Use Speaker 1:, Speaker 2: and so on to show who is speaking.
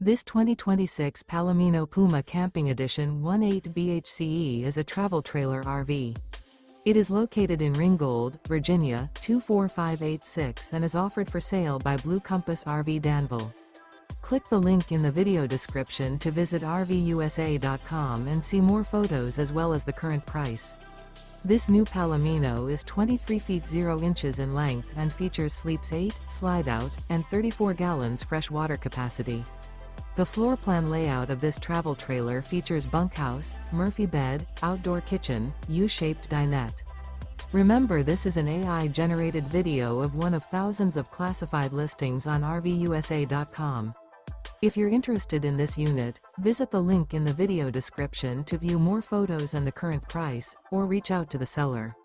Speaker 1: This 2026 Palomino Puma Camping Edition 18 BHCE is a travel trailer RV. It is located in Ringgold, Virginia, 24586 and is offered for sale by Blue Compass RV Danville. Click the link in the video description to visit RVUSA.com and see more photos as well as the current price. This new Palomino is 23 feet 0 inches in length and features sleeps 8, slide-out, and 34 gallons fresh water capacity. The floor plan layout of this travel trailer features bunkhouse, Murphy bed, outdoor kitchen, U-shaped dinette. Remember, this is an AI-generated video of one of thousands of classified listings on RVUSA.com. If you're interested in this unit, visit the link in the video description to view more photos and the current price, or reach out to the seller.